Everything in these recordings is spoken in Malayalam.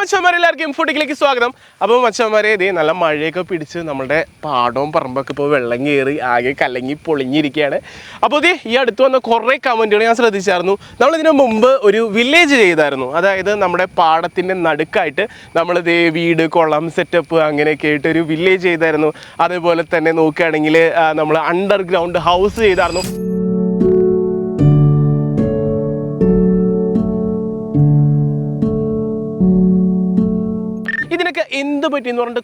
മച്ചന്മാരെ എല്ലാവർക്കും ഫുഡിലേക്ക് സ്വാഗതം. അപ്പോൾ മച്ചന്മാരെ ഇതേ നല്ല മഴയൊക്കെ പിടിച്ച് നമ്മുടെ പാടവും പറമ്പൊക്കെ ഇപ്പോൾ വെള്ളം കയറി ആകെ കലങ്ങി പൊളിഞ്ഞിരിക്കുകയാണ്. അപ്പോൾ ഇതേ ഈ അടുത്ത് വന്ന കുറേ കമൻറ്റുകൾ ഞാൻ ശ്രദ്ധിച്ചായിരുന്നു. നമ്മളിതിനു മുമ്പ് ഒരു വില്ലേജ് ചെയ്തായിരുന്നു. അതായത് നമ്മുടെ പാടത്തിൻ്റെ നടുക്കായിട്ട് നമ്മളിതേ വീട് കുളം സെറ്റപ്പ് അങ്ങനെയൊക്കെ ആയിട്ട് ഒരു വില്ലേജ് ചെയ്തായിരുന്നു. അതേപോലെ തന്നെ നോക്കുകയാണെങ്കിൽ നമ്മൾ അണ്ടർഗ്രൗണ്ട് ഹൗസ് ചെയ്തായിരുന്നു. ഇതിനൊക്കെ എന്ത് പറ്റിയെന്ന് പറഞ്ഞിട്ട്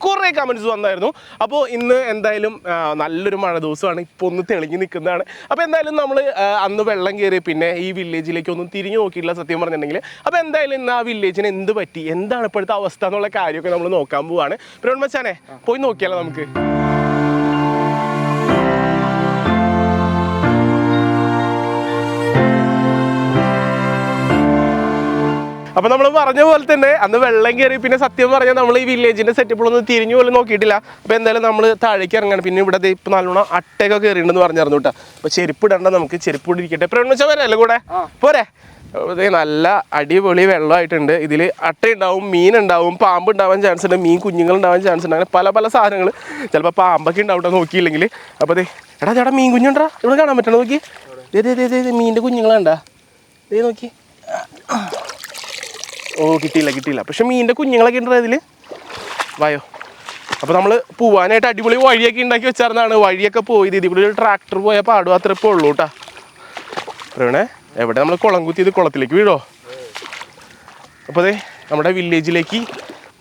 കുറേ കമൻറ്റ്സ് വന്നായിരുന്നു. അപ്പോൾ ഇന്ന് എന്തായാലും നല്ലൊരു മഴ ദിവസമാണ്, ഇപ്പോൾ ഒന്ന് തെളിഞ്ഞ് നിൽക്കുന്നതാണ്. അപ്പോൾ എന്തായാലും നമ്മൾ അന്ന് വെള്ളം കയറി പിന്നെ ഈ വില്ലേജിലേക്കൊന്നും തിരിഞ്ഞു നോക്കിയിട്ടില്ല സത്യം പറഞ്ഞിട്ടുണ്ടെങ്കിൽ. അപ്പോൾ എന്തായാലും ഇന്ന് ആ വില്ലേജിന് എന്ത് പറ്റി, എന്താണ് ഇപ്പോഴത്തെ അവസ്ഥ എന്നുള്ള കാര്യമൊക്കെ നമ്മൾ നോക്കാൻ പോവാണ്. പിന്നെ മച്ചാനെ പോയി നോക്കിയാലോ നമുക്ക്. അപ്പോൾ നമ്മൾ പറഞ്ഞ പോലെ തന്നെ അന്ന് വെള്ളം കയറി പിന്നെ സത്യം പറഞ്ഞാൽ നമ്മൾ ഈ വില്ലേജിൻ്റെ സെറ്റപ്പുകളൊന്നും തിരിഞ്ഞു പോലും നോക്കിയിട്ടില്ല. അപ്പോൾ എന്തായാലും നമ്മൾ താഴേക്ക് ഇറങ്ങണം. പിന്നെ ഇവിടെ ഇപ്പോൾ നല്ലോണം അട്ടയൊക്കെ കയറിയിട്ടുണ്ടെന്ന് പറഞ്ഞിരുന്നു കേട്ടോ. അപ്പോൾ ചെരുപ്പ് ഇടണ്ട, നമുക്ക് ചെരുപ്പ് ഇടിരിക്കട്ടെ. പ്രവണച്ച വരല്ലേ കൂടെ പോരെ. നല്ല അടിപൊളി വെള്ളമായിട്ടുണ്ട്. ഇതിൽ അട്ടയുണ്ടാവും, മീനുണ്ടാവും, പാമ്പ് ഉണ്ടാവാൻ ചാൻസ് ഉണ്ട്, മീൻ കുഞ്ഞുങ്ങളുണ്ടാവാൻ ചാൻസ് ഉണ്ട്. അങ്ങനെ പല സാധനങ്ങൾ. ചിലപ്പോൾ പാമ്പൊക്കെ ഉണ്ടാവട്ടെ നോക്കിയില്ലെങ്കിൽ. അപ്പോൾ എടാ ചേട്ടാ മീൻ കുഞ്ഞുണ്ടാ ഇവിടെ കാണാൻ പറ്റണം. നോക്കി മീനിൻ്റെ കുഞ്ഞുങ്ങളുണ്ടാ നോക്കി. ഓ കിട്ടിയില്ല. പക്ഷെ മീനിൻ്റെ കുഞ്ഞുങ്ങളൊക്കെ ഉണ്ടോ ഇതിൽ. വായോ. അപ്പോൾ നമ്മൾ പോവാനായിട്ട് അടിപൊളി വഴിയൊക്കെ ഉണ്ടാക്കി വെച്ചായിരുന്നാണ്. വഴിയൊക്കെ പോയത് ഇതിൽ കൂടി ഒരു ട്രാക്ടർ പോയാൽ പാടും അത്ര ഇപ്പോൾ ഉള്ളൂ കേട്ടോ. പറയണേ എവിടെ നമ്മൾ കുളം കുത്തിയത് കുളത്തിലേക്ക് വീഴോ. അപ്പോൾ നമ്മുടെ വില്ലേജിലേക്ക്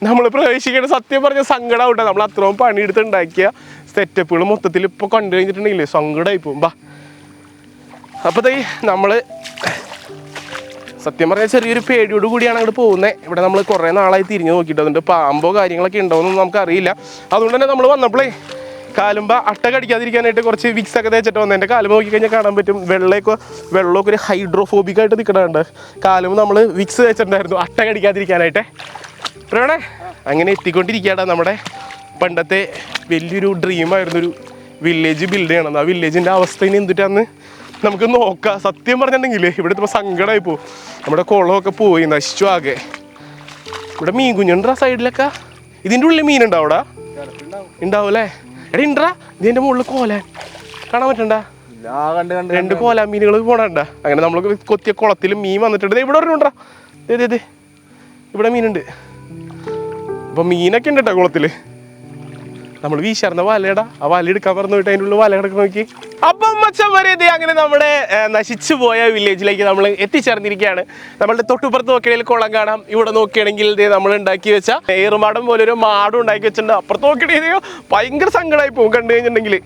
നമ്മൾ പ്രവേശിക്കേണ്ട സത്യം പറഞ്ഞ സങ്കടം കേട്ടോ. നമ്മൾ അത്രയും പണിയെടുത്ത് ഉണ്ടാക്കിയ സെറ്റപ്പുകൾ മൊത്തത്തിൽ ഇപ്പോൾ കണ്ടു കഴിഞ്ഞിട്ടുണ്ടെങ്കിലേ സങ്കടമായി പോകും. ബാ അപ്പോൾ നമ്മൾ സത്യം പറഞ്ഞാൽ ചെറിയൊരു പേടിയോട് കൂടിയാണ് അങ്ങോട്ട് പോകുന്നത്. ഇവിടെ നമ്മൾ കുറേ നാളായി തിരിഞ്ഞു നോക്കിയിട്ട് അതുകൊണ്ട് പാമ്പോ കാര്യങ്ങളൊക്കെ ഉണ്ടോയെന്നൊന്നും നമുക്കറിയില്ല. അതുകൊണ്ട് തന്നെ നമ്മൾ വന്നപ്പോഴേ കാലുമ്പോൾ അട്ട കടിക്കാതിരിക്കാനായിട്ട് കുറച്ച് വിക്സ് ഒക്കെ തേച്ചിട്ട് വന്നത്. എൻ്റെ കാലുമ്പോൾ നോക്കിക്കഴിഞ്ഞാൽ കാണാൻ പറ്റും വെള്ളമൊക്കെ ഒരു ഹൈഡ്രോഫോബിക്കായിട്ട് നിൽക്കണുണ്ട്. കാലുമ്പോൾ നമ്മൾ വിക്സ് തേച്ചിട്ടുണ്ടായിരുന്നു അട്ട കടിക്കാതിരിക്കാനായിട്ട്. പറയണേ അങ്ങനെ എത്തിക്കൊണ്ടിരിക്കുകയാണ്. നമ്മുടെ പണ്ടത്തെ വലിയൊരു ഡ്രീമായിരുന്നൊരു വില്ലേജ് ബിൽഡ് ചെയ്യണം. ആ വില്ലേജിൻ്റെ അവസ്ഥ ഇനി എന്തിട്ടാന്ന് നമുക്ക് നോക്കാം. സത്യം പറഞ്ഞിട്ടുണ്ടെങ്കിൽ ഇവിടെ ഇപ്പോൾ സങ്കടമായി പോകും. നമ്മുടെ കുളമൊക്കെ പോയി നശിച്ചു ആകെ. ഇവിടെ മീൻ കുഞ്ഞുണ്ടാ സൈഡിലൊക്കെ. ഇതിൻ്റെ ഉള്ളിൽ മീനുണ്ടാവും അവിടെ ഉണ്ടാവും അല്ലേ. എടാ ഉണ്ടാ ഇതിൻ്റെ മുകളിൽ കോലാൻ കാണാൻ പറ്റണ്ട. 2 കോലാൻ മീനുകൾ പോണണ്ട. അങ്ങനെ നമ്മൾ കൊത്തിയ കുളത്തിൽ മീൻ വന്നിട്ടുണ്ട്. ഇവിടെ ഒരെണ്ണുണ്ടാ ഇവിടെ മീനുണ്ട്. അപ്പോൾ മീനൊക്കെ ഉണ്ട് കേട്ടോ കുളത്തിൽ. നമ്മൾ വീശാർന്ന വലയടാ. ആ വല എടുക്കാൻ പറഞ്ഞു പോയിട്ട് അതിൻ്റെ ഉള്ളിൽ വല കിടക്കുന്ന നോക്കി. അപ്പം മച്ചന്മാരെ അങ്ങനെ നമ്മുടെ നശിച്ചു പോയ വില്ലേജിലേക്ക് നമ്മൾ എത്തിച്ചേർന്നിരിക്കുകയാണ്. നമ്മളുടെ തൊട്ടുപുറത്ത് നോക്കിയാണെങ്കിൽ കുളം കാണാം. ഇവിടെ നോക്കുകയാണെങ്കിൽ നമ്മൾ ഉണ്ടാക്കി വെച്ച ഏറുമാടം പോലെ ഒരു മാടും ഉണ്ടാക്കി വെച്ചിട്ടുണ്ട്. അപ്പുറത്ത് നോക്കിയാണെങ്കിൽ ഭയങ്കര സങ്കടമായി പോകും കണ്ടു കഴിഞ്ഞിട്ടുണ്ടെങ്കിൽ.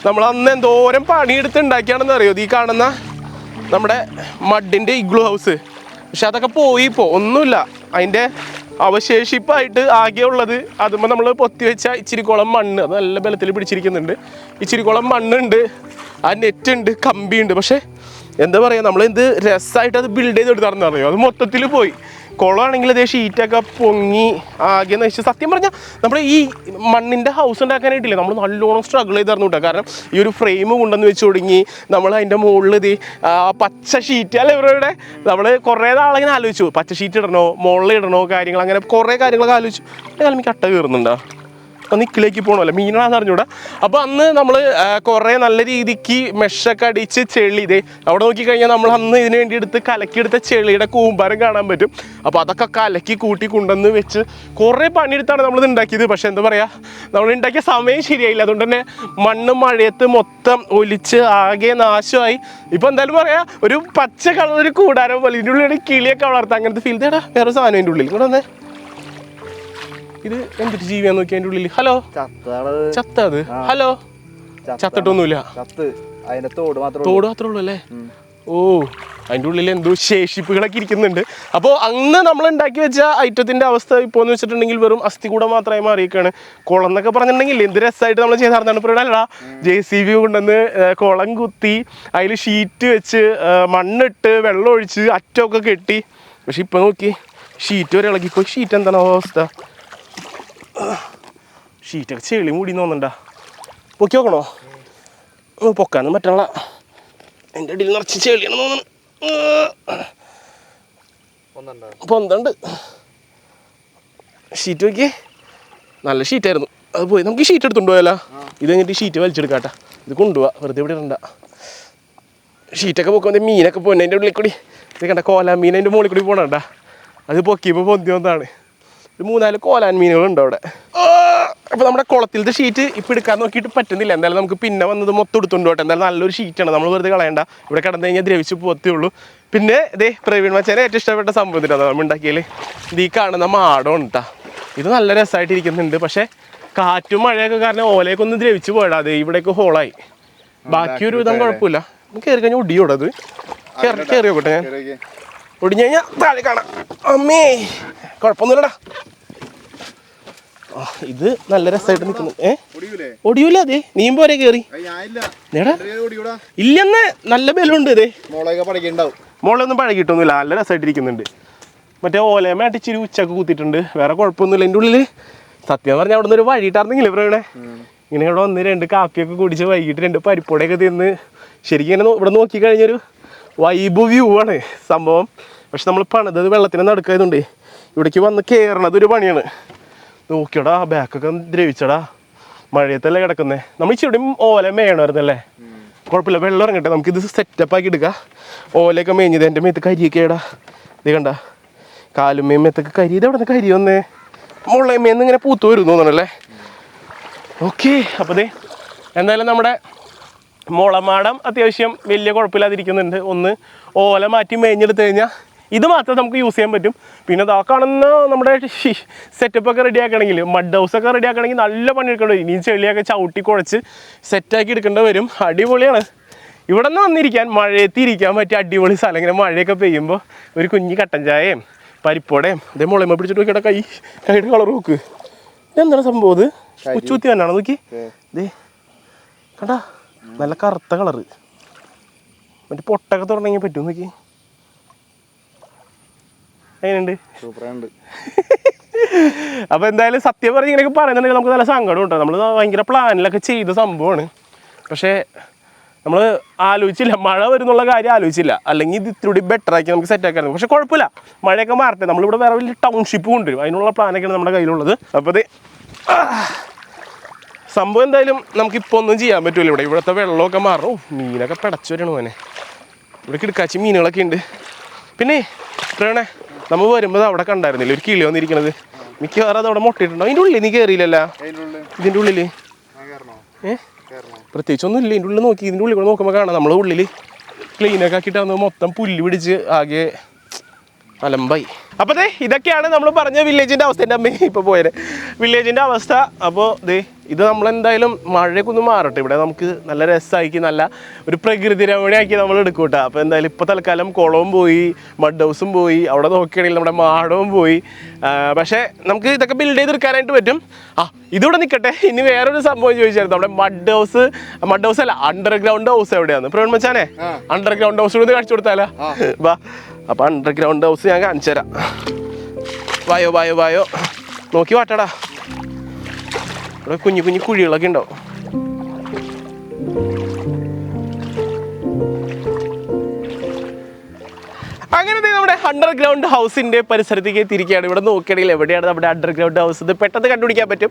നമ്മൾ അന്ന് എന്തോരം പണിയെടുത്ത് ഉണ്ടാക്കിയാണെന്ന് അറിയോ ഈ കാണുന്ന നമ്മുടെ മഡിൻ്റെ ഇഗ്ലൂ ഹൗസ്. പക്ഷെ അതൊക്കെ പോയി ഇപ്പോൾ ഒന്നുമില്ല. അതിൻ്റെ അവശേഷിപ്പായിട്ട് ആകെയുള്ളത് അതുമ്പോൾ നമ്മൾ പൊത്തി വെച്ച ഇച്ചിരിക്കോളം മണ്ണ്. അത് നല്ല ബലത്തിൽ പിടിച്ചിരിക്കുന്നുണ്ട്. ഇച്ചിരിക്കോളം മണ്ണുണ്ട്, ആ നെറ്റുണ്ട്, കമ്പിയുണ്ട്. പക്ഷേ എന്താ പറയുക, നമ്മൾ എന്ത് രസമായിട്ട് അത് ബിൽഡ് ചെയ്തെടുത്താണെന്ന് അറിയോ. അത് മൊത്തത്തിൽ പോയി. കുളമാണെങ്കിൽ അതേ ഷീറ്റൊക്കെ പൊങ്ങി ആകെ നശിച്ച്. സത്യം പറഞ്ഞാൽ നമ്മുടെ ഈ മണ്ണിൻ്റെ ഹൗസ് ഉണ്ടാക്കാനായിട്ടില്ലേ നമ്മൾ നല്ലോണം സ്ട്രഗിൾ ചെയ്തായിരുന്നു കേട്ടോ. കാരണം ഈ ഒരു ഫ്രെയിം കൊണ്ടുവന്ന് വെച്ച് തുടങ്ങി. നമ്മൾ അതിൻ്റെ മുകളിൽ പച്ച ഷീറ്റ് അല്ല ഇവരുടെ നമ്മൾ കുറേ നാളിങ്ങനെ ആലോചിച്ചു പച്ച ഷീറ്റ് ഇടണോ മുകളിൽ ഇടണോ കാര്യങ്ങൾ. അങ്ങനെ കുറേ കാര്യങ്ങളൊക്കെ ആലോചിച്ചു. കാലം കട്ട കയറുന്നുണ്ടോ നിക്കിലേക്ക് പോകണമല്ലോ മീനാണെന്ന് അറിഞ്ഞൂടാ. അപ്പോൾ അന്ന് നമ്മൾ കുറേ നല്ല രീതിക്ക് മെഷൊക്കെ അടിച്ച് ചെളി അവിടെ നോക്കിക്കഴിഞ്ഞാൽ നമ്മൾ അന്ന് ഇതിന് വേണ്ടി കലക്കിയെടുത്ത ചെളിയുടെ കൂമ്പാരം കാണാൻ പറ്റും. അപ്പോൾ അതൊക്കെ കലക്കി കൂട്ടി കൊണ്ടുവന്ന് വെച്ച് കുറേ പണിയെടുത്താണ് നമ്മളിത് ഉണ്ടാക്കിയത്. പക്ഷെ എന്താ പറയുക, നമ്മൾ ഉണ്ടാക്കിയ സമയം ശരിയായില്ല. അതുകൊണ്ട് തന്നെ മണ്ണ് മഴയത്ത് മൊത്തം ഒലിച്ച് ആകെ നാശമായി. ഇപ്പോൾ എന്തായാലും പറയാം ഒരു പച്ച കളർ ഒരു കൂടാരം പോലെ ഇതിൻ്റെ ഉള്ളിൽ കിളിയൊക്കെ വളർത്താം. അങ്ങനത്തെ ഫീൽ തേടാ വേറെ സാധനം ഇതിൻ്റെ ഉള്ളിൽ ഇങ്ങോട്ട് വന്നേ. ഇത് എന്തൊരു ജീവിയാന്ന് നോക്കി അതിൻ്റെ ഉള്ളിൽ. ഹലോ ചത്തത്. ഹലോ ചത്തിട്ടൊന്നുമില്ല, തോട് മാത്രമേ ഉള്ളൂ അല്ലേ. ഓ അതിൻ്റെ ഉള്ളിൽ എന്തോ ശേഷിപ്പുകളൊക്കെ ഇരിക്കുന്നുണ്ട്. അപ്പോൾ അന്ന് നമ്മൾ ഉണ്ടാക്കി വെച്ച ഐറ്റത്തിൻ്റെ അവസ്ഥ ഇപ്പോൾ എന്ന് വെച്ചിട്ടുണ്ടെങ്കിൽ വെറും അസ്ഥികൂടം മാത്രമായി മാറിയേക്കാണ്. കുളം എന്നൊക്കെ പറഞ്ഞിട്ടുണ്ടെങ്കിൽ എന്ത് രസമായിട്ട് നമ്മൾ ചെയ്താർന്നാണ്. ഇപ്പോൾ അല്ലടാ JCB കൊണ്ടുവന്ന് കുളം കുത്തി അതിൽ ഷീറ്റ് വെച്ച് മണ്ണിട്ട് വെള്ളം ഒഴിച്ച് അറ്റമൊക്കെ കെട്ടി. പക്ഷെ ഇപ്പോൾ നോക്കി ഷീറ്റ് വരെ ഇളകിപ്പോയി. ഷീറ്റ് എന്താണ് അവസ്ഥ? ഷീറ്റൊക്കെ ചെളി മൂടി തോന്നുന്നുണ്ടാ. പൊക്കി നോക്കണോ? പൊക്കാന്ന് പറ്റണ. എൻ്റെ അടിയിൽ നിറച്ച് ചെളിയാണ് തോന്നുന്നു. പൊന്തണ്ട്. ഷീറ്റ് നോക്കിയേ, നല്ല ഷീറ്റായിരുന്നു. അത് പോയി, നമുക്ക് ഷീറ്റ് എടുത്തുകൊണ്ട് പോയാലോ? ഇത് കഴിഞ്ഞിട്ട് ഷീറ്റ് വലിച്ചെടുക്കാട്ടാ. ഇത് കൊണ്ടുപോവാ, വെറുതെ ഇവിടെ ഇടണ്ട. ഷീറ്റൊക്കെ പൊക്കുമ്പോൾ മീനൊക്കെ പോന്നെ അതിൻ്റെ ഉള്ളിൽ കൂടി. ഇത് കണ്ട കോലാൻ മീൻ അതിൻ്റെ മുകളിൽ കൂടി പോകണണ്ട. അത് പൊക്കിയപ്പോൾ പൊന്തി വന്നതാണ്. ഒരു 3-4 കോലാൻ മീനുകളുണ്ട് അവിടെ. അപ്പോൾ നമ്മുടെ കുളത്തിലത്തെ ഷീറ്റ് ഇപ്പം എടുക്കാൻ നോക്കിയിട്ട് പറ്റുന്നില്ല. എന്തായാലും നമുക്ക് പിന്നെ വന്നത് മൊത്തം എടുത്തുകൊണ്ട് പോട്ടെ. എന്തായാലും നല്ലൊരു ഷീറ്റാണ്, നമ്മൾ വെറുതെ കളയണ്ട. ഇവിടെ കിടന്നു കഴിഞ്ഞാൽ ദ്രവിച്ച് പോത്തേ ഉള്ളൂ. പിന്നെ ഇതേ പ്രവീൺ മച്ചാനെ ഏറ്റവും ഇഷ്ടപ്പെട്ട സംഭവം ഇതാണ് നമ്മൾ ഉണ്ടാക്കിയാൽ. ഇത് ഈ കാണുന്ന മാടമാണ് കേട്ടോ. ഇത് നല്ല രസമായിട്ടിരിക്കുന്നുണ്ട്. പക്ഷേ കാറ്റും മഴയൊക്കെ കാരണം ഓലയൊക്കെ ഒന്ന് ദ്രവിച്ച് പോയടാ. അതെ, ഇവിടേക്ക് ഹോളായി. ബാക്കി ഒരു വിധം കുഴപ്പമില്ല. കയറി കഴിഞ്ഞാൽ ഒടിയോടാ. അത് കയറി നോക്കട്ടെ ഞാൻ. ഒടിഞ്ഞു കഴിഞ്ഞാൽ താഴെ കാണാം. അമ്മേ, കുഴപ്പമൊന്നുമില്ലടാ. ഇത് നല്ല രസമായിട്ട് നിൽക്കുന്നു. ഒടിയൂല. അതെ, നീയും പോരെ കയറി. ഇല്ലെന്ന് നല്ല ബലമുണ്ട്. അതെ, മോളൊന്നും പഴകിയിട്ടൊന്നുമില്ല. നല്ല രസമായിട്ടിരിക്കുന്നുണ്ട്. മറ്റേ ഓലയമായിട്ട് ഇച്ചിരി ഉച്ചക്ക് കൂത്തിയിട്ടുണ്ട്. വേറെ കുഴപ്പമൊന്നുമില്ല. എൻ്റെ ഉള്ളിൽ സത്യം പറഞ്ഞാൽ അവിടെ നിന്ന് ഒരു വഴിയിട്ടായിരുന്നെങ്കിലേ ഇവിടെ ഇങ്ങനെ ഇവിടെ വന്ന് 2 കാപ്പിയൊക്കെ കുടിച്ച് വൈകിട്ട് 2 പരിപ്പോടെയൊക്കെ തിന്ന് ശരിക്കും ഇങ്ങനെ ഇവിടെ നോക്കിക്കഴിഞ്ഞൊരു വൈബ് വ്യൂ ആണ് സംഭവം. പക്ഷെ നമ്മൾ പണിതത് വെള്ളത്തിന് നടുക്കായതുകൊണ്ട് ഇവിടേക്ക് വന്ന് കയറണത് ഒരു പണിയാണ്. നോക്കിയടാ, ബാക്കൊക്കെ ദ്രവിച്ചടാ. മഴയത്തല്ലേ കിടക്കുന്നേ. നമ്മൾ ഇച്ചിരി ഓല മേയണമായിരുന്നല്ലേ. കുഴപ്പമില്ല, വെള്ളം ഇറങ്ങട്ടെ. നമുക്കിത് സെറ്റപ്പാക്കി എടുക്കാം. ഓലയൊക്കെ മേഞ്ഞത് എൻ്റെ മേത്ത് കരിയൊക്കെ ഇടാ. ഇത് കണ്ട കാലുമേയും മേത്തൊക്കെ കരി. ഇത് എവിടെ നിന്ന് കരി വന്നേ? മുള്ളയമേന്ന് ഇങ്ങനെ പൂത്ത് വരും തോന്നണല്ലേ. ഓക്കെ, അപ്പോൾ ദേ എന്തായാലും നമ്മുടെ മുളമാടം അത്യാവശ്യം വലിയ കുഴപ്പമില്ലാതിരിക്കുന്നുണ്ട്. ഒന്ന് ഓല മാറ്റി മേഞ്ഞെടുത്ത് കഴിഞ്ഞാൽ ഇത് മാത്രം നമുക്ക് യൂസ് ചെയ്യാൻ പറ്റും. പിന്നെ ഇതാ കാണുന്ന നമ്മുടെ സെറ്റപ്പൊക്കെ റെഡിയാക്കണമെങ്കിൽ, മഡ് ഹൗസൊക്കെ റെഡിയാക്കണമെങ്കിൽ നല്ല പണിയെടുക്കേണ്ടി വരും. ഇനി ചെളിയൊക്കെ ചവിട്ടി കുഴച്ച് സെറ്റാക്കി എടുക്കേണ്ടി വരും. അടിപൊളിയാണ്. ഇവിടെ നിന്ന് വന്നിരിക്കാൻ, മഴയത്തിരിക്കാൻ പറ്റിയ അടിപൊളി സ്ഥലം. ഇങ്ങനെ മഴയൊക്കെ പെയ്യുമ്പോൾ ഒരു കുഞ്ഞി കട്ടൻ ചായയും പരിപ്പോടേയും ഇതേ മുളയമ്മ പിടിച്ചിട്ട് നോക്കിയുടെ കൈയുടെ കളർ നോക്ക്. എന്താണ് സംഭവം? ഇത് ഉച്ചൂത്തി തന്നെയാണോ? നോക്കി ഇതേ കണ്ടാ, നല്ല കറുത്ത കളറ്. മറ്റേ പൊട്ടൊക്കെ തുടങ്ങി പറ്റും. നോക്കി എങ്ങനെയുണ്ട്? സൂപ്പറുണ്ട്. അപ്പോൾ എന്തായാലും സത്യം പറഞ്ഞ് ഇങ്ങനെയൊക്കെ പറയുന്നുണ്ടെങ്കിൽ നമുക്ക് നല്ല സങ്കടം ഉണ്ടോ. നമ്മൾ ഭയങ്കര പ്ലാനിലൊക്കെ ചെയ്ത സംഭവമാണ്. പക്ഷേ നമ്മൾ ആലോചിച്ചില്ല, മഴ വരുന്നുള്ള കാര്യം ആലോചിച്ചില്ല. അല്ലെങ്കിൽ ഇത് ഇത്തിരി ബെറ്ററാക്കി നമുക്ക് സെറ്റാക്കായിരുന്നു. പക്ഷെ കുഴപ്പമില്ല, മഴയൊക്കെ മാറട്ടെ. നമ്മളിവിടെ വേറെ വലിയ ടൗൺഷിപ്പ് കൊണ്ടുവരും. അതിനുള്ള പ്ലാനൊക്കെയാണ് നമ്മുടെ കയ്യിലുള്ളത്. അപ്പോൾ അത് സംഭവം എന്തായാലും നമുക്കിപ്പോൾ ഒന്നും ചെയ്യാൻ പറ്റില്ല. ഇവിടുത്തെ വെള്ളമൊക്കെ മാറും. മീനൊക്കെ പിടച്ചു വരണം. മോനെ ഇവിടെ കിടക്കാച്ചി മീനുകളൊക്കെ ഉണ്ട്. പിന്നെ പറയണേ, നമ്മൾ വരുമ്പോൾ അവിടെ കണ്ടായിരുന്നില്ല ഒരു കിളി വന്നിരിക്കണത്. മിക്കവാറും അത് അവിടെ മുട്ടയിട്ടുണ്ടോ? അതിൻ്റെ ഉള്ളിൽ നീ കയറിയില്ലല്ലോ. ഇതിൻ്റെ ഉള്ളിൽ പ്രത്യേകിച്ചൊന്നും ഇല്ല. ഇതിൻ്റെ ഉള്ളിൽ നോക്കി, ഇതിൻ്റെ ഉള്ളിൽ കൂടെ നോക്കുമ്പോൾ കാണാം നമ്മൾ ഉള്ളിൽ ക്ലീനൊക്കെ ആക്കിയിട്ടാണ് മൊത്തം പുല്ല് പിടിച്ച് ആകെ അലമ്പായി. അപ്പോൾ ദേ ഇതൊക്കെയാണ് നമ്മൾ പറഞ്ഞ വില്ലേജിൻ്റെ അവസ്ഥ. എൻ്റെ അമ്മ ഇപ്പോൾ പോയത് വില്ലേജിൻ്റെ അവസ്ഥ. അപ്പോൾ ദേ ഇത് നമ്മളെന്തായാലും മഴയൊക്കെ ഒന്ന് മാറട്ടെ. ഇവിടെ നമുക്ക് നല്ല രസമാക്കി നല്ല ഒരു പ്രകൃതി രമണിയാക്കി നമ്മൾ എടുക്കും കേട്ടോ. അപ്പോൾ എന്തായാലും ഇപ്പോൾ തൽക്കാലം കുളവും പോയി, മഡ് ഹൗസും പോയി, അവിടെ നോക്കുകയാണെങ്കിൽ നമ്മുടെ മാടവും പോയി. പക്ഷേ നമുക്ക് ഇതൊക്കെ ബിൽഡ് ചെയ്തെടുക്കാനായിട്ട് പറ്റും. ഇതിവിടെ നിൽക്കട്ടെ. ഇനി വേറൊരു സംഭവം ചോദിച്ചായിരുന്നു. നമ്മുടെ മഡ് ഹൗസ് അല്ല, അണ്ടർഗ്രൗണ്ട് ഹൗസ് എവിടെയാണ് പ്രവീൺ മച്ചാനെ? അണ്ടർഗ്രൗണ്ട് ഹൗസ് കൂടി കാണിച്ചു കൊടുത്താലോ? വാ. അപ്പോൾ അണ്ടർഗ്രൗണ്ട് ഹൗസ് ഞാൻ കാണിച്ചു തരാം. വായോ നോക്കി വാട്ടടാ. ഇവിടെ കുഞ്ഞു കുഞ്ഞു കുഴികളൊക്കെ ഉണ്ടാവും. അങ്ങനെ നമ്മുടെ അണ്ടർഗ്രൗണ്ട് ഹൗസിൻ്റെ പരിസരത്തേക്ക് തിരിക്കുകയാണ്. ഇവിടെ നോക്കുകയാണെങ്കിൽ എവിടെയാണ് നമ്മുടെ അണ്ടർഗ്രൗണ്ട് ഹൗസ്? ഇത് പെട്ടെന്ന് കണ്ടുപിടിക്കാൻ പറ്റും.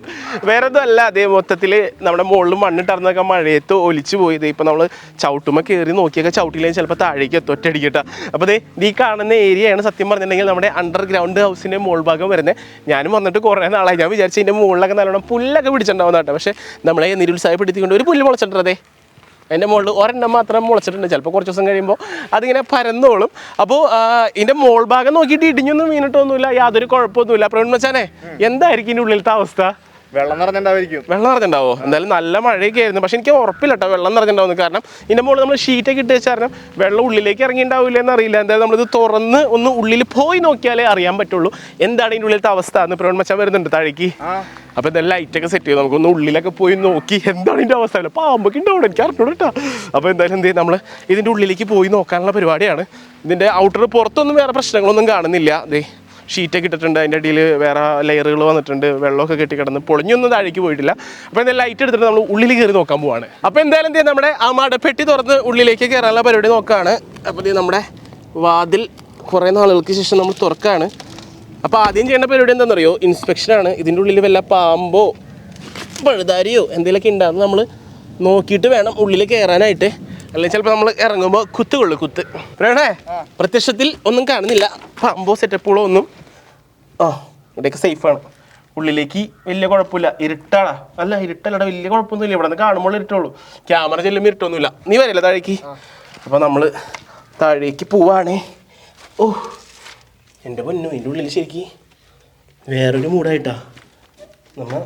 വേറെ ഒന്നും അല്ല, അതേ മൊത്തത്തിൽ നമ്മുടെ മുകളിൽ മണ്ണിട്ടറന്നൊക്കെ മഴയത്ത് ഒലിച്ചു പോയത്. ഇപ്പം നമ്മൾ ചവിട്ടുമ്പോൾ കയറി നോക്കിയൊക്കെ ചവിട്ടില്ലെങ്കിൽ ചിലപ്പോൾ താഴേക്ക് എത്തും ഒറ്റയടിക്കട്ട. അപ്പോൾ ഈ കാണുന്ന ഏരിയയാണ് സത്യം പറഞ്ഞിട്ടുണ്ടെങ്കിൽ നമ്മുടെ അണ്ടർഗ്രൗണ്ട് ഹൗസിൻ്റെ മുകൾ ഭാഗം വരുന്നത്. ഞാനും വന്നിട്ട് കുറേ നാളായി. ഞാൻ വിചാരിച്ചു ഇതിൻ്റെ മുകളിലൊക്കെ നല്ലോണം പുല്ലൊക്കെ പിടിച്ചിട്ടുണ്ടാവുന്ന കേട്ടോ. പക്ഷേ നമ്മളെ നിരുത്സാഹപ്പെടുത്തിക്കൊണ്ട് ഒരു പുല്ല് മുളച്ചിട്ടുണ്ടേ. അതിൻ്റെ മുകളിൽ ഒരെണ്ണം മാത്രം മുളച്ചിട്ടുണ്ട്. ചിലപ്പോൾ കുറച്ച് ദിവസം കഴിയുമ്പോൾ അതിങ്ങനെ പരന്നോളും. അപ്പോൾ ഇതിൻ്റെ മോൾ ഭാഗം നോക്കിയിട്ട് ഇടിഞ്ഞൊന്നും വീണിട്ടൊന്നുമില്ല, യാതൊരു കുഴപ്പമൊന്നുമില്ല. പ്രവീൺ മച്ചാനെ, എന്തായിരിക്കും ഇതിൻ്റെ ഉള്ളിലത്തെ അവസ്ഥ? വെള്ളം നിറഞ്ഞിട്ടുണ്ടാവും. വെള്ളം നിറഞ്ഞിട്ടുണ്ടാവോ? എന്തായാലും നല്ല മഴയൊക്കെ ആയിരുന്നു. പക്ഷെ എനിക്ക് ഉറപ്പില്ല കേട്ടോ വെള്ളം നിറഞ്ഞിട്ടുണ്ടാവുന്നു. കാരണം ഇതിൻ്റെ മുകളിൽ നമ്മൾ ഷീറ്റൊക്കെ ഇട്ട് വെച്ചാൽ കാരണം വെള്ളം ഉള്ളിലേക്ക് ഇറങ്ങിയിട്ടുണ്ടാവില്ല എന്നറിയില്ല. എന്തായാലും നമ്മളിത് തുറന്ന് ഒന്ന് ഉള്ളിൽ പോയി നോക്കിയാലേ അറിയാൻ പറ്റുള്ളൂ എന്താണ് ഇതിൻ്റെ ഉള്ളിലത്തെ അവസ്ഥ എന്ന്. പ്രവീൺ മച്ചാൻ വരുന്നുണ്ട് താഴേക്ക്. അപ്പോൾ ഇതെല്ലാം ലൈറ്റൊക്കെ സെറ്റ് ചെയ്തു. നമുക്കൊന്ന് ഉള്ളിലൊക്കെ പോയി നോക്കി എന്താണ് ഇതിൻ്റെ അവസ്ഥ. പാമ്പൊക്കെ ഉണ്ടാവും, എനിക്ക് അറിഞ്ഞൂടെ കേട്ടോ. അപ്പോൾ എന്തായാലും എന്ത് ചെയ്യും, നമ്മൾ ഇതിൻ്റെ ഉള്ളിലേക്ക് പോയി നോക്കാനുള്ള പരിപാടിയാണ്. ഇതിൻ്റെ ഔട്ടർ പുറത്തൊന്നും വേറെ പ്രശ്നങ്ങളൊന്നും കാണുന്നില്ല. ദേ ഷീറ്റൊക്കെ ഇട്ടിട്ടുണ്ട്. അതിൻ്റെ അടിയിൽ വേറെ ലെയറുകൾ വന്നിട്ടുണ്ട്. വെള്ളമൊക്കെ കെട്ടിക്കിടന്ന് പൊളിഞ്ഞൊന്നും താഴേക്ക് പോയിട്ടില്ല. അപ്പോൾ എന്തായാലും ലൈറ്റ് എടുത്തിട്ട് നമ്മൾ ഉള്ളിൽ കയറി നോക്കാൻ പോവാണ്. അപ്പോൾ എന്തായാലും എന്ത് നമ്മുടെ ആ മടപ്പെട്ടി തുറന്ന് ഉള്ളിലേക്ക് കയറാനുള്ള പരിപാടി നോക്കുകയാണ്. അപ്പോൾ ഇത് നമ്മുടെ വാതിൽ കുറേ നാളുകൾക്ക് ശേഷം നമ്മൾ തുറക്കാണ്. അപ്പോൾ ആദ്യം ചെയ്യേണ്ട പരിപാടി എന്താണെന്നറിയോ? ഇൻസ്പെക്ഷനാണ്. ഇതിൻ്റെ ഉള്ളിൽ വല്ല പാമ്പോ പഴുതാരിയോ എന്തെങ്കിലുമൊക്കെ ഉണ്ടാകുന്നത് നമ്മൾ നോക്കിയിട്ട് വേണം ഉള്ളിൽ കയറാനായിട്ട്. അല്ലെങ്കിൽ ചിലപ്പോൾ നമ്മൾ ഇറങ്ങുമ്പോൾ കുത്ത്. പറയണേ, പ്രത്യക്ഷത്തിൽ ഒന്നും കാണുന്നില്ല, പാമ്പോ സെറ്റപ്പുകളോ ഒന്നും. ഇവിടെയൊക്കെ സേഫാണ്. ഉള്ളിലേക്ക് വലിയ കുഴപ്പമില്ല. ഇരുട്ടാടാ. അല്ല ഇരുട്ടല്ലടാ, വലിയ കുഴപ്പമൊന്നുമില്ല. ഇവിടെ നിന്ന് കാണുമ്പോൾ ഇരുട്ടുള്ളൂ. ക്യാമറ ചെല്ലുമ്പോൾ ഇരുട്ടൊന്നുമില്ല. നീ വരില്ല താഴേക്ക്? അപ്പോൾ നമ്മൾ താഴേക്ക് പോവാണേ. ഓ എൻ്റെ പൊന്നു, ഇതിൻ്റെ ഉള്ളിൽ ശരിക്ക് വേറൊരു മൂടായിട്ടാ. നമ്മൾ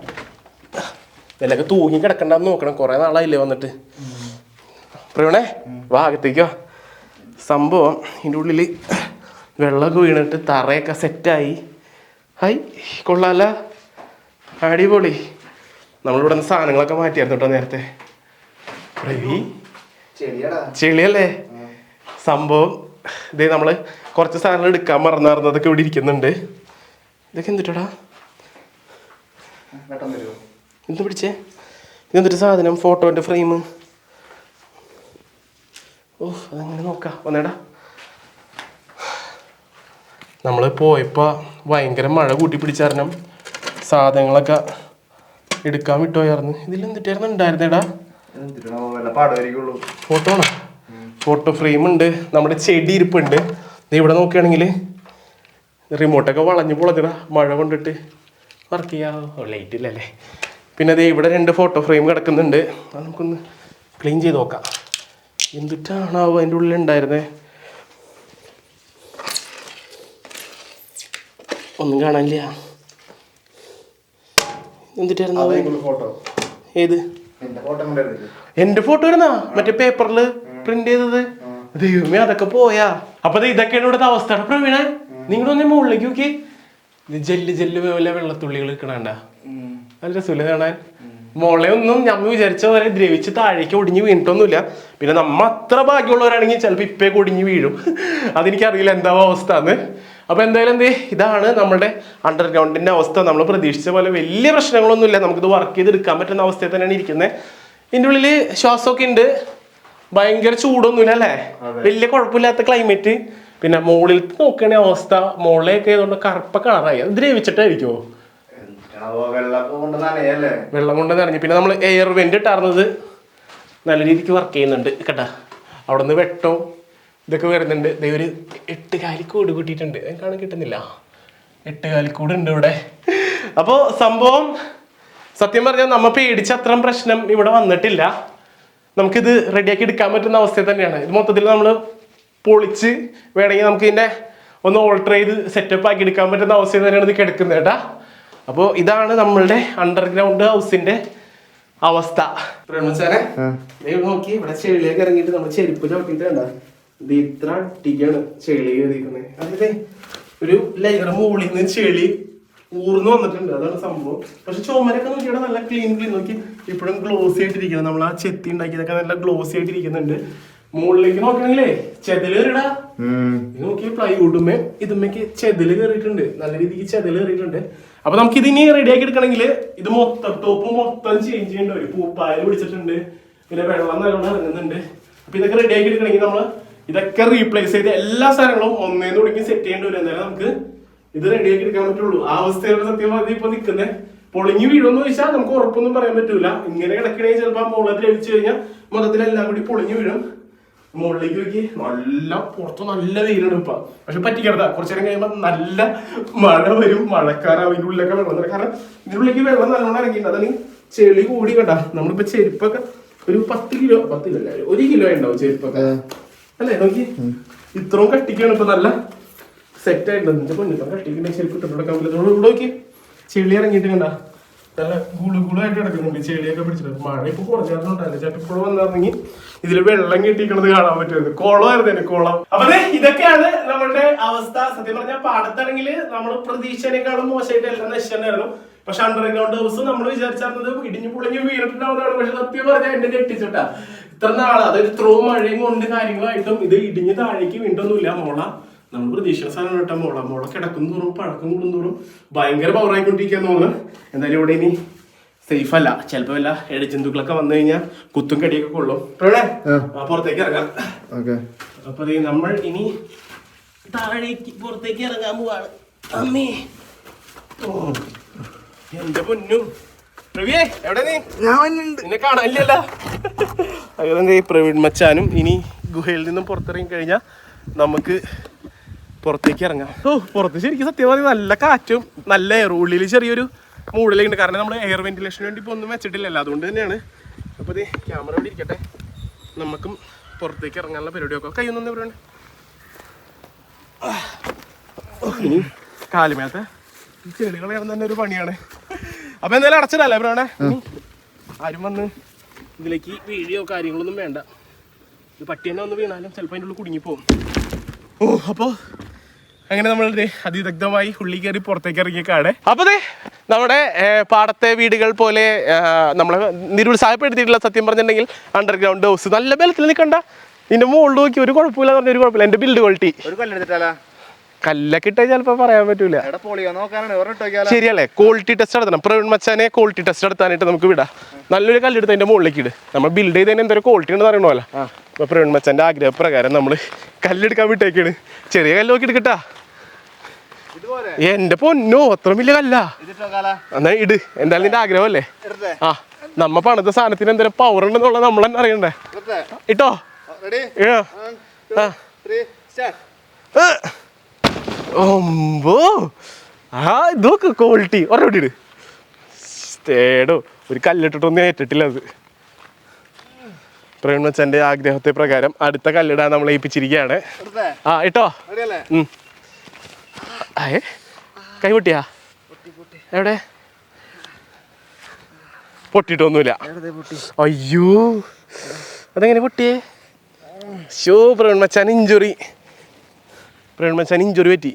ഇതിലൊക്കെ തൂങ്ങി കിടക്കണ്ടെന്ന് നോക്കണം. കുറേ നാളായില്ലേ വന്നിട്ട്. പറയണേ, ഭാഗത്തേക്കോ സംഭവം ഇതിൻ്റെ ഉള്ളിൽ വെള്ളമൊക്കെ വീണിട്ട് തറയൊക്കെ സെറ്റായി. ഹായ്, കൊള്ളാല, അടിപൊളി. നമ്മളിവിടെ നിന്ന് സാധനങ്ങളൊക്കെ മാറ്റിയായിരുന്നു കേട്ടോ നേരത്തെ. ചെളിയല്ലേ സംഭവം. ഇതേ നമ്മൾ കുറച്ച് സാധനങ്ങൾ എടുക്കാൻ മറന്നായിരുന്നതൊക്കെ ഇവിടെ ഇരിക്കുന്നുണ്ട്. ഇതൊക്കെ എന്തിട്ടാ? എന്ത് പിടിച്ചേ? ഇതെന്തൊരു സാധനം? ഫോട്ടോൻ്റെ ഫ്രെയിം. ഓ, അതങ്ങനെ നോക്കാം. വന്നേടാ. നമ്മൾ പോയപ്പോൾ ഭയങ്കര മഴ കൂട്ടി പിടിച്ചാരണം സാധനങ്ങളൊക്കെ എടുക്കാൻ വിട്ടുപോയായിരുന്നു. ഇതിലെന്തിട്ടായിരുന്നു ഉണ്ടായിരുന്നേടാ? ഫോട്ടോ ആണോ? ഫോട്ടോ ഫ്രെയിം ഉണ്ട്. നമ്മുടെ ചെടി ഇരിപ്പുണ്ട്. ഇവിടെ നോക്കുകയാണെങ്കിൽ റിമോട്ടൊക്കെ വളഞ്ഞു പൊളഞ്ഞടാ മഴ കൊണ്ടിട്ട്. വർക്ക് ചെയ്യാവോ? ലൈറ്റ് ഇല്ലല്ലേ. പിന്നെ അതേ ഇവിടെ 2 ഫോട്ടോ ഫ്രെയിം കിടക്കുന്നുണ്ട്. അത് നമുക്കൊന്ന് ക്ലീൻ ചെയ്ത് നോക്കാം. എന്തിട്ടാണാവോ അതിൻ്റെ ഉള്ളിൽ ഉണ്ടായിരുന്നേ? ഒന്നും കാണാനില്ല. എന്തിട്ടായിരുന്നു? ഏത്? എന്റെ ഫോട്ടോ വരുന്നാ? മറ്റേ പേപ്പറിൽ പ്രിന്റ് ചെയ്തത്. ദൈവമേ, അതൊക്കെ പോയാ. അപ്പൊ ഇതൊക്കെയാണ് ഇവിടുത്തെ അവസ്ഥ. പ്രവീണ, നിങ്ങളൊന്നേ മുകളിലേക്ക് നോക്കി. ഇത് ജെല്ല് പോലെ വെള്ളത്തുള്ളികൾ കിണണ്ട. നല്ല രസമില്ല കാണാൻ. മോളെ ഒന്നും ഞമ്മ വിചാരിച്ച പോലെ ദ്രവിച്ച് താഴേക്ക് ഒടിഞ്ഞ് വീണിട്ടൊന്നുമില്ല. പിന്നെ നമ്മ അത്ര ഭാഗ്യമുള്ളവരാണെങ്കിൽ ചിലപ്പോൾ ഇപ്പേക്ക് ഒടിഞ്ഞ് വീഴും. അതെനിക്കറിയില്ല എന്താ അവസ്ഥ എന്ന്. അപ്പോൾ എന്തായാലും ഇതാണ് നമ്മുടെ അണ്ടർഗ്രൗണ്ടിൻ്റെ അവസ്ഥ. നമ്മൾ പ്രതീക്ഷിച്ച പോലെ വലിയ പ്രശ്നങ്ങളൊന്നുമില്ല. നമുക്കിത് വർക്ക് ചെയ്തെടുക്കാൻ പറ്റുന്ന അവസ്ഥയിൽ തന്നെയാണ് ഇരിക്കുന്നത്. ഇതിൻ്റെ ഉള്ളിൽ ശ്വാസമൊക്കെ ഉണ്ട്. ഭയങ്കര ചൂടൊന്നുമില്ല അല്ലേ? വലിയ കുഴപ്പമില്ലാത്ത ക്ലൈമറ്റ്. പിന്നെ മുകളിൽ നോക്കുകയാണെങ്കിൽ അവസ്ഥ മുകളിലേക്ക് ആയതുകൊണ്ട് കറുപ്പ കളറായി. അത് ദ്രവിച്ചിട്ടായിരിക്കുമോ? വെള്ളം കൊണ്ട് നനഞ്ഞു. പിന്നെ നമ്മൾ എയർ വെന്റ് ഇട്ടാർന്നത് നല്ല രീതിക്ക് വർക്ക് ചെയ്യുന്നുണ്ട് കേട്ടാ. അവിടെ നിന്ന് വെട്ടവും ഇതൊക്കെ വരുന്നുണ്ട്. ഒരു 8 കാലിക്കൂട് കൂട്ടിയിട്ടുണ്ട്. കാണാൻ കിട്ടുന്നില്ല. 8 കാലിക്കൂട് ഉണ്ട് ഇവിടെ. അപ്പോൾ സംഭവം സത്യം പറഞ്ഞാൽ നമ്മ പേടിച്ച അത്രയും പ്രശ്നം ഇവിടെ വന്നിട്ടില്ല. നമുക്കിത് റെഡിയാക്കി എടുക്കാൻ പറ്റുന്ന അവസ്ഥയിൽ തന്നെയാണ്. ഇത് മൊത്തത്തിൽ നമ്മൾ പൊളിച്ച് വേണമെങ്കിൽ നമുക്ക് ഇതിൻ്റെ ഒന്ന് ഓൾട്ടർ ചെയ്ത് സെറ്റപ്പ് ആക്കി എടുക്കാൻ പറ്റുന്ന അവസ്ഥയിൽ തന്നെയാണ് ഇത് കിടക്കുന്നത് കേട്ടാ. അപ്പോൾ ഇതാണ് നമ്മളുടെ അണ്ടർഗ്രൗണ്ട് ഹൗസിന്റെ അവസ്ഥ. നോക്കി ഇവിടെ ചെളിയൊക്കെ ഇറങ്ങിയിട്ട് നമ്മൾ ചെരുപ്പ് ചവിട്ടിട്ട് കണ്ട ഇത് ഇത്ര അട്ടിക്കാണ് ചെളി കയറിയിരിക്കുന്നത്. അതിലെ ഒരു ലെയർ മുകളിൽ നിന്ന് ചെളി ഊർന്ന് വന്നിട്ടുണ്ട്. അതാണ് സംഭവം. പക്ഷെ ചുമരൊക്കെ നോക്കിയാൽ നല്ല ക്ലീൻ നോക്കി ഇപ്പോഴും ഗ്ലോസി ആയിട്ടിരിക്കണം. നമ്മൾ ആ ചെത്തി ഉണ്ടാക്കിയതൊക്കെ നല്ല ഗ്ലോസി ആയിട്ടിരിക്കുന്നുണ്ട്. മുകളിലേക്ക് നോക്കണെങ്കിലേ ചെതല് കയറിടാ. നോക്കി പ്ലൈവുഡുമേ ഇതുമ്മേക്ക് ചെതല് കയറിയിട്ടുണ്ട്. നല്ല രീതിക്ക് ചെതല് കയറിയിട്ടുണ്ട്. അപ്പൊ നമുക്ക് ഇതിനി റെഡിയാക്കി എടുക്കണമെങ്കിൽ ഇത് ടോപ്പ് മൊത്തം ചേഞ്ച് ചെയ്യേണ്ടി വരും. പൂപ്പായൽ പിടിച്ചിട്ടുണ്ട്. പിന്നെ വെള്ളം നല്ലോണം ഇറങ്ങുന്നുണ്ട്. അപ്പൊ ഇതൊക്കെ റെഡിയാക്കി എടുക്കണമെങ്കിൽ നമ്മൾ ഇതൊക്കെ റീപ്ലേസ് ചെയ്ത് എല്ലാ സാധനങ്ങളും ഒന്നേന്ന് തുടങ്ങി സെറ്റ് ചെയ്യേണ്ടി വരും. എന്നാലും നമുക്ക് ഇത് റെഡിയാക്കി എടുക്കാൻ പറ്റുള്ളൂ. ആ അവസ്ഥയുടെ സത്യമായി ഇപ്പൊ നിൽക്കുന്നത്. പൊളിഞ്ഞു വീഴുമെന്ന് ചോദിച്ചാൽ നമുക്ക് ഉറപ്പൊന്നും പറയാൻ പറ്റൂല. ഇങ്ങനെ കിടക്കണമെങ്കിൽ ചിലപ്പോൾ മുകളിൽ ദ്രവിച്ചു കഴിഞ്ഞാൽ മൊത്തത്തിലെല്ലാം കൂടി പൊളിഞ്ഞു വീഴും. മുകളിലേക്ക് നോക്കി നല്ല പുറത്ത് നല്ല വെയിലാണ് ഇപ്പൊ. പക്ഷെ പറ്റിക്കരുതാ, കുറച്ചു നേരം കഴിയുമ്പോൾ നല്ല മഴ വരും. മഴക്കാരാവും. ഇതിൻ്റെ ഉള്ളിലൊക്കെ വെള്ളം തരാം. കാരണം ഇതിൻ്റെ ഉള്ളിലേക്ക് വെള്ളം നല്ലോണം ഇറങ്ങിയിട്ടുണ്ട്. അതാണ് ചെളി കൂടി കണ്ടാ. നമ്മളിപ്പോ ചെരുപ്പൊക്കെ ഒരു 10 കിലോ 10 കിലോ 1 കിലോ ഉണ്ടാവും ചെരുപ്പൊക്കെ അല്ലേ? നോക്കി ഇത്രയും കട്ടിക്കാണ് ഇപ്പൊ. നല്ല സെറ്റ് ആയിട്ടുണ്ട്. എന്റെ പൊന്നിപ്പോ കട്ടിക്കുന്ന ചെരുപ്പ് ഇട്ടുകൊടുക്കാൻ പറ്റില്ല. ഇവിടെ നോക്കി ചെളി ഇറങ്ങിയിട്ട് കണ്ടാ നല്ല ഗുളുഗുളായിട്ട് കിടക്കുന്നുണ്ട്. ചെളിയൊക്കെ പിടിച്ചിട്ട് മഴ ഇപ്പൊ കുറഞ്ഞാറുണ്ടായിരുന്നു. ചേട്ടൻ ഇപ്പോൾ വന്നിറങ്ങി ഇതില് വെള്ളം കെട്ടിക്കണത് കാണാൻ പറ്റുന്നത്. കുളമായിരുന്നു കുളം. അപ്പൊ ഇതൊക്കെയാണ് നമ്മളുടെ അവസ്ഥ. സത്യം പറഞ്ഞാൽ പാടത്താണെങ്കിൽ നമ്മൾ പ്രതീക്ഷേനേക്കാളും മോശമായിട്ട് എല്ലാം നശിച്ചായിരുന്നു. പക്ഷെ അണ്ടർഗ്രൗണ്ട് ഹൗസ് നമ്മൾ വിചാരിച്ചത് ഇടിഞ്ഞു പൊളിഞ്ഞു വീണിട്ടുണ്ടാവുന്നതാണ്. പക്ഷെ സത്യം പറഞ്ഞാൽ എന്റെ ഞെട്ടിച്ചിട്ടാ. ഇത്ര നാള് അതായത് ഇത്രയും മഴയും കൊണ്ട് കാര്യങ്ങളായിട്ടും ഇത് ഇടിഞ്ഞ് താഴേക്ക് വീണ്ടൊന്നുമില്ല. മോള നമ്മൾ പ്രതീക്ഷിച്ച സാധനം കേട്ടോ. മോള കിടക്കും തോറും പഴക്കം കൂടുന്തോറും ഭയങ്കര പവറായിക്കൊണ്ടിരിക്കാന്ന് തോന്നുന്നു. എന്തായാലും ഇവിടെ ഇനി സേഫ് അല്ല. ചിലപ്പോ വല്ല എടിജന്തുക്കളൊക്കെ വന്നു കഴിഞ്ഞാൽ കുത്തും കടിയൊക്കെ കൊള്ളും. പുറത്തേക്ക് ഇറങ്ങാം. അപ്പൊ നമ്മൾ ഇനി താഴേക്ക് പുറത്തേക്ക് ഇറങ്ങാൻ പോവാണ്. അമ്മേ എന്റെ പൊന്നു പ്രവിയെ, എവിടെ നീ? നിന്നെ കാണാനില്ലല്ലോ. അങ്ങനെ പ്രവീൺ മച്ചാനും ഇനി ഗുഹയിൽ നിന്നും പുറത്തിറങ്ങി കഴിഞ്ഞാൽ നമുക്ക് പുറത്തേക്ക് ഇറങ്ങാം. പുറത്ത് ശരിക്കും സത്യം പറഞ്ഞാൽ നല്ല കാറ്റും നല്ല എയർ, ഉള്ളിൽ ചെറിയൊരു മൂടലുണ്ട്. കാരണം നമ്മൾ എയർ വെന്റിലേഷന് വേണ്ടി ഇപ്പോൾ ഒന്നും വെച്ചിട്ടില്ലല്ലോ, അതുകൊണ്ട് തന്നെയാണ്. അപ്പോൾ ഇത് ക്യാമറ ഇവിടെ ഇരിക്കട്ടെ, നമുക്കും പുറത്തേക്ക് ഇറങ്ങാനുള്ള പരിപാടിയൊക്കെ കയ്യൊന്നും ഇവിടെ ഇനി കാലുമേത്തെ ചെടികൾ തന്നെ ഒരു പണിയാണ്. അപ്പൊ എന്തായാലും അടച്ചിടല്ലേ ഇവിടെ ആരും വന്ന് ഇതിലേക്ക് വീഡിയോ കാര്യങ്ങളൊന്നും വേണ്ട. ഇത് പട്ടി തന്നെ വന്ന് വീണാലും ചിലപ്പോൾ അതിൻ്റെ ഉള്ളിൽ കുടുങ്ങിപ്പോവും. അപ്പോൾ അങ്ങനെ നമ്മളുടെ അതിദഗ്ധമായി ഉള്ളി കയറി പുറത്തേക്ക് ഇറങ്ങിയ കാട്. അപ്പോൾ അതെ നമ്മുടെ പാടത്തെ വീടുകൾ പോലെ നമ്മളെ നിരുത്സാഹപ്പെടുത്തിയിട്ടുള്ള, സത്യം പറഞ്ഞിട്ടുണ്ടെങ്കിൽ അണ്ടർഗ്രൗണ്ട് ഹൗസ് നല്ല ബലത്തിൽ നിൽക്കണ്ട. ഇതിന്റെ മുകളിൽ നോക്കി ഒരു കുഴപ്പമില്ല പറഞ്ഞ ഒരു കുഴപ്പമില്ല. എന്റെ ബിൽഡ് ക്വാളിറ്റി കല്ലൊക്കെ ഇട്ടാൽ ചിലപ്പോൾ പറയാൻ പറ്റൂല. ശരിയല്ലേ, ക്വാളിറ്റി ടെസ്റ്റ് നടത്തണം. പ്രവീൺ മച്ചാനെ ക്വാളിറ്റി ടെസ്റ്റ് നടത്താനായിട്ട് നമുക്ക് വിടാം. നല്ലൊരു കല്ലെടുത്ത് അതിന്റെ മുകളിലേക്ക് ഇട്. നമ്മൾ ബിൽഡ് ചെയ്തതിന് എന്തൊരു ക്വാളിറ്റി ഉണ്ടെന്ന് പറയണമല്ലോ. അപ്പൊ പ്രവീൺ മച്ചാന്റെ ആഗ്രഹപ്രകാരം നമ്മൾ കല്ലെടുക്കാൻ വിട്ടേക്കാണ്. ചെറിയ കല്ല് നോക്കി എടുക്കട്ടാ. എന്റെ പൊന്നോ, അത്ര വലിയ കല്ല. എന്നാ ഇട്, എന്തായാലും നിന്റെ ആഗ്രഹമല്ലേ. ആ, നമ്മ പണിത സാധനത്തിന് എന്തെങ്കിലും പവർ ഉണ്ടെന്നുള്ളത് നമ്മൾ തന്നെ അറിയണ്ടേ. ഇട്ടോ ഓമ്പോ, ആ ഇതൊക്കെ ക്വാളിറ്റി ഒരോട്ടിട്. തേടോ ഒരു കല്ലിട്ടിട്ടൊന്നും ഏറ്റിട്ടില്ല. അത് പ്രവീൺ മച്ചാന്റെ ആഗ്രഹത്തെ പ്രകാരം അടുത്ത കല്ലിടാൻ നമ്മൾ ഏൽപ്പിച്ചിരിക്കുകയാണ്. ആ ഇട്ടോ. കൈ പൊട്ടിയാ? എവിടെ? പൊട്ടിയിട്ടൊന്നുമില്ല. അയ്യോ, അതെങ്ങനെ പൊട്ടിയേ? ഷോ പ്രവീൺ മച്ചാൻ ഇഞ്ചുറി പറ്റി.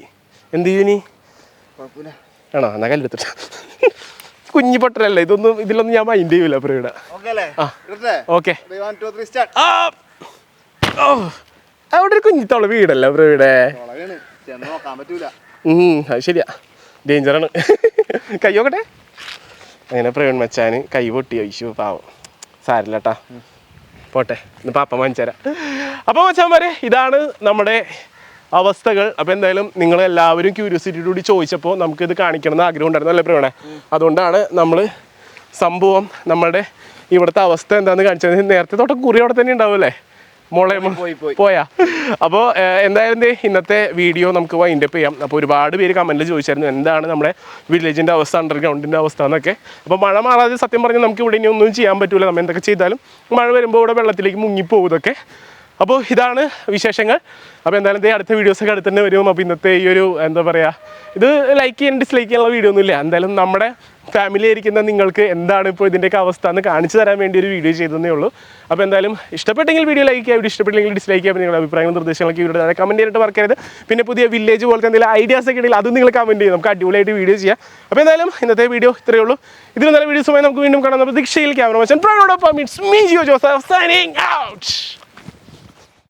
എന്ത് ചെയ്യൂനി? ആണോ? എന്നാ കല്ലെടുത്തിട്ട കുഞ്ഞി പൊട്ടലല്ലേ ഇതൊന്നും. ഇതിലൊന്നും ഞാൻ മൈൻഡ് ചെയ്യൂല പ്രവീണ. ഓക്കെ, അവിടെ ഒരു കുഞ്ഞിത്തോള വീടല്ല പ്രവീടെ. അത് ശരിയാ, ഡേഞ്ചറാണ്. കൈ നോക്കട്ടെ. അങ്ങനെ പ്രവീൺ മച്ചാന് കൈ പൊട്ടി. ഐശോ പാവം, സാരില്ലട്ടാ, പോട്ടെ, ഇന്ന് പാപ്പ വാങ്ങിച്ചുതരാം. അപ്പോൾ മച്ചാന്മാരെ, ഇതാണ് നമ്മുടെ അവസ്ഥകൾ. അപ്പോൾ എന്തായാലും നിങ്ങളെല്ലാവരും ക്യൂരിയോസിറ്റിയോടുകൂടി ചോദിച്ചപ്പോൾ നമുക്കിത് കാണിക്കണമെന്ന് ആഗ്രഹം ഉണ്ടായിരുന്നു അല്ലേ പ്രവീണേ? അതുകൊണ്ടാണ് നമ്മൾ സംഭവം നമ്മുടെ ഇവിടുത്തെ അവസ്ഥ എന്താണെന്ന് കാണിച്ചത്. നേരത്തെ തൊട്ട് കുറി അവിടെ തന്നെ ഉണ്ടാവുമല്ലേ മോളെ? പോയാ? അപ്പോൾ എന്തായാലും ഇന്നത്തെ വീഡിയോ നമുക്ക് വൈൻഡപ്പ് ചെയ്യാം. അപ്പോൾ ഒരുപാട് പേര് കമൻറ്റിൽ ചോദിച്ചായിരുന്നു എന്താണ് നമ്മുടെ വില്ലേജിൻ്റെ അവസ്ഥ, അണ്ടർഗ്രൗണ്ടിൻ്റെ അവസ്ഥ എന്നൊക്കെ. അപ്പോൾ മഴ മാറാതെ സത്യം പറഞ്ഞാൽ നമുക്ക് ഇവിടെ ഇനി ഒന്നും ചെയ്യാൻ പറ്റില്ല. നമ്മൾ എന്തൊക്കെ ചെയ്താലും മഴ വരുമ്പോൾ ഇവിടെ വെള്ളത്തിലേക്ക് മുങ്ങിപ്പോകും ഇതൊക്കെ. അപ്പോൾ ഇതാണ് വിശേഷങ്ങൾ. അപ്പോൾ എന്തായാലും അടുത്ത വീഡിയോസൊക്കെ അടുത്ത് തന്നെ വരും. അപ്പോൾ ഇന്നത്തെ ഈ ഒരു എന്താ പറയുക, ഇത് ലൈക്ക് ചെയ്യാൻ ഡിസ്ലൈക്ക് ചെയ്യാനുള്ള വീഡിയോ ഒന്നുമില്ല. എന്തായാലും നമ്മുടെ ഫാമിലി ആയിരിക്കുന്ന നിങ്ങൾക്ക് എന്താണ് ഇപ്പോൾ ഇതിൻ്റെയൊക്കെ അവസ്ഥ എന്ന് കാണിച്ചു തരാൻ വേണ്ടി ഒരു വീഡിയോ ചെയ്തതേ ഉള്ളൂ. അപ്പോൾ എന്തായാലും ഇഷ്ടപ്പെട്ടെങ്കിൽ വീഡിയോ ലൈക്ക് ചെയ്യുക, വീഡിയോ ഇഷ്ടപ്പെട്ടെങ്കിൽ ഡിസ്ലൈക്ക് ചെയ്യുക. നിങ്ങളുടെ അഭിപ്രായങ്ങളും നിർദ്ദേശങ്ങളൊക്കെ വീഡിയോ താഴെ കമൻറ്റ് ചെയ്തിട്ട് മറക്കരുത്. പിന്നെ പുതിയ വില്ലേജ് പോലത്തെ എന്തെങ്കിലും ഐഡിയാസ് ഒക്കെ ഉണ്ടെങ്കിൽ അതും നിങ്ങൾ കമൻറ്റ് ചെയ്യും, നമുക്ക് അടിപൊളിയായിട്ട് വീഡിയോ ചെയ്യാം. അപ്പോൾ എന്തായാലും ഇന്നത്തെ വീഡിയോ ഇത്രയേ ഉള്ളൂ. ഇതിന് നല്ല വീഡിയോസുമായി നമുക്ക് വീണ്ടും കാണാം. പ്രതീക്ഷയിൽ ക്യാമറ മച്ചാൻ പ്രവീണോടൊപ്പം it's me Jio Joseph signing out.